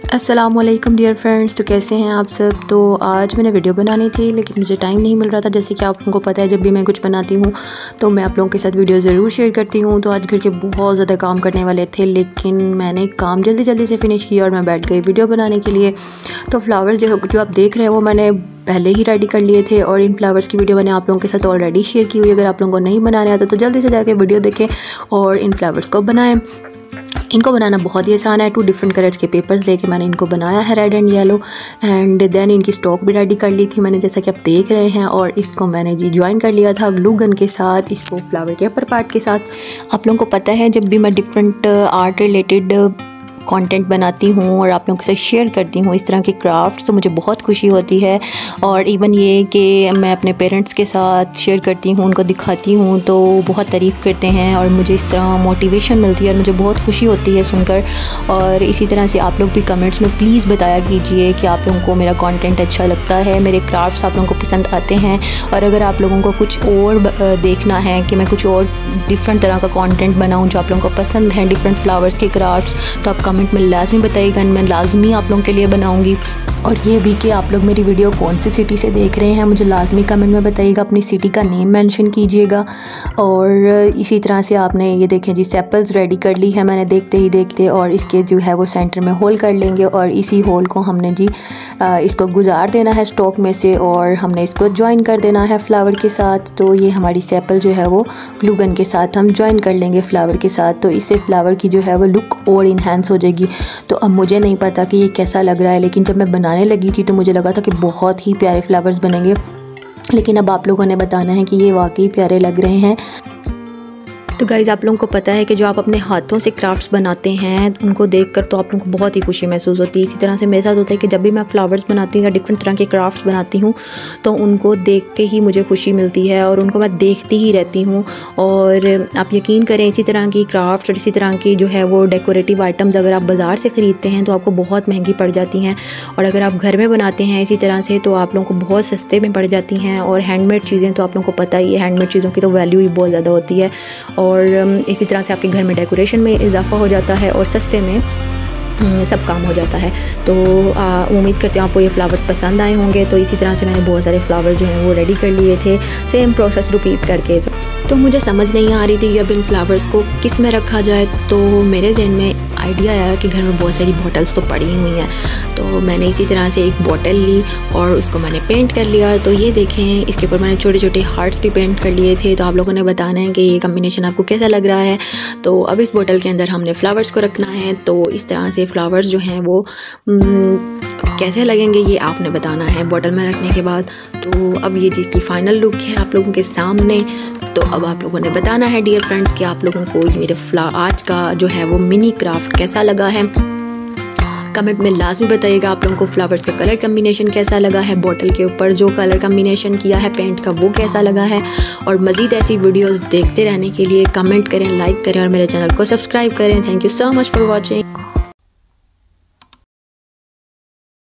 अस्सलामुअलैकुम dear friends. तो कैसे हैं आप सब। तो आज मैंने वीडियो बनानी थी लेकिन मुझे टाइम नहीं मिल रहा था। जैसे कि आप लोगों को पता है जब भी मैं कुछ बनाती हूँ तो मैं आप लोगों के साथ वीडियो ज़रूर शेयर करती हूँ। तो आज घर के बहुत ज़्यादा काम करने वाले थे लेकिन मैंने काम जल्दी जल्दी से फ़िनिश किया और मैं बैठ गई वीडियो बनाने के लिए। तो फ्लावर्स जो आप देख रहे हैं वो मैंने पहले ही रेडी कर लिए थे और इन फ्लावर्स की वीडियो मैंने आप लोगों के साथ ऑलरेडी शेयर की हुई। अगर आप लोगों को नहीं बनाने आता तो जल्दी से जाके वीडियो देखें और इन फ्लावर्स को बनाएं। इनको बनाना बहुत ही आसान है। 2 डिफरेंट कलर्स के पेपर्स लेके मैंने इनको बनाया है, red and yellow. And then इनकी स्टॉक भी रेडी कर ली थी मैंने, जैसा कि आप देख रहे हैं। और इसको मैंने ज्वाइन कर लिया था ग्लू गन के साथ, इसको फ्लावर के अपर पार्ट के साथ। आप लोगों को पता है जब भी मैं डिफरेंट आर्ट रिलेटेड कंटेंट बनाती हूँ और आप लोगों के साथ शेयर करती हूँ इस तरह के क्राफ्ट्स, तो मुझे बहुत खुशी होती है। और इवन ये कि मैं अपने पेरेंट्स के साथ शेयर करती हूँ, उनको दिखाती हूँ तो बहुत तारीफ़ करते हैं और मुझे इस तरह मोटिवेशन मिलती है और मुझे बहुत खुशी होती है सुनकर। और इसी तरह से आप लोग भी कमेंट्स में प्लीज़ बताया कीजिए कि आप लोगों को मेरा कंटेंट अच्छा लगता है, मेरे क्राफ्ट्स आप लोगों को पसंद आते हैं। और अगर आप लोगों को कुछ और देखना है कि मैं कुछ और डिफरेंट तरह का कंटेंट बनाऊँ जो आप लोगों को पसंद है, डिफरेंट फ्लावर्स के क्राफ्ट्स, तो आप कमेंट में लाजमी बताइएगा, मैं लाजमी आप लोगों के लिए बनाऊंगी। और ये भी कि आप लोग मेरी वीडियो कौन सी सिटी से देख रहे हैं मुझे लाजमी कमेंट में बताइएगा, अपनी सिटी का नेम मेंशन कीजिएगा। और इसी तरह से आपने ये देखें जी सेपल्स रेडी कर ली है मैंने देखते ही देखते। और इसके जो है वो सेंटर में होल कर लेंगे और इसी होल को हमने जी इसको गुजार देना है स्टॉक में से और हमने इसको ज्वाइन कर देना है फ्लावर के साथ। तो ये हमारी सेपल जो है वो ग्लू गन के साथ हम ज्वाइन कर लेंगे फ्लावर के साथ। तो इससे फ्लावर की जो है वो लुक और इन्हेंस हो जाएगी। तो अब मुझे नहीं पता कि ये कैसा लग रहा है, लेकिन जब मैं बनाने लगी थी तो मुझे लगा था कि बहुत ही प्यारे फ्लावर्स बनेंगे। लेकिन अब आप लोगों ने बताना है कि ये वाकई प्यारे लग रहे हैं। तो गाइज़ आप लोगों को पता है कि जो आप अपने हाथों से क्राफ्ट्स बनाते हैं उनको देखकर तो आप लोगों को बहुत ही खुशी महसूस होती है। इसी तरह से मेरे साथ होता है कि जब भी मैं फ्लावर्स बनाती हूँ या डिफरेंट तरह के क्राफ्ट्स बनाती हूँ तो उनको देख के ही मुझे खुशी मिलती है और उनको मैं देखती ही रहती हूँ। और आप यकीन करें इसी तरह की क्राफ्ट्स और इसी तरह की जो है वो डेकोरेटिव आइटम्स अगर आप बाज़ार से ख़रीदते हैं तो आपको बहुत महंगी पड़ जाती हैं। और अगर आप घर में बनाते हैं इसी तरह से तो आप लोगों को बहुत सस्ते में पड़ जाती हैं। और हैंडमेड चीज़ें तो आप लोगों को पता ही है, हैंडमेड चीज़ों की तो वैल्यू ही बहुत ज़्यादा होती है। और इसी तरह से आपके घर में डेकोरेशन में इजाफा हो जाता है और सस्ते में सब काम हो जाता है। तो उम्मीद करती हूँ आपको ये फ्लावर्स पसंद आए होंगे। तो इसी तरह से मैंने बहुत सारे फ्लावर्स जो हैं वो रेडी कर लिए थे, सेम प्रोसेस रिपीट करके। तो मुझे समझ नहीं आ रही थी कि अब इन फ्लावर्स को किस में रखा जाए। तो मेरे जहन में आइडिया आया कि घर में बहुत सारी बॉटल्स तो पड़ी हुई हैं, तो मैंने इसी तरह से एक बॉटल ली और उसको मैंने पेंट कर लिया। तो ये देखें इसके ऊपर मैंने छोटे छोटे हार्ट्स भी पेंट कर लिए थे। तो आप लोगों ने बताना है कि ये कम्बिनेशन आपको कैसा लग रहा है। तो अब इस बॉटल के अंदर हमने फ्लावर्स को रखना है। तो इस तरह से फ्लावर्स जो हैं वो कैसे लगेंगे ये आपने बताना है बॉटल में रखने के बाद। तो अब ये चीज़ की फ़ाइनल लुक है आप लोगों के सामने। तो अब आप लोगों ने बताना है डियर फ्रेंड्स कि आप लोगों को मेरे आज का जो है वो मिनी क्राफ्ट कैसा लगा है। कमेंट में लाजमी बताइएगा आप लोगों को फ्लावर्स का कलर कम्बिनेशन कैसा लगा है, बॉटल के ऊपर जो कलर कम्बिनेशन किया है पेंट का वो कैसा लगा है। और मज़ीद ऐसी वीडियोस देखते रहने के लिए कमेंट करें, लाइक करें और मेरे चैनल को सब्सक्राइब करें। Thank you so much for watching.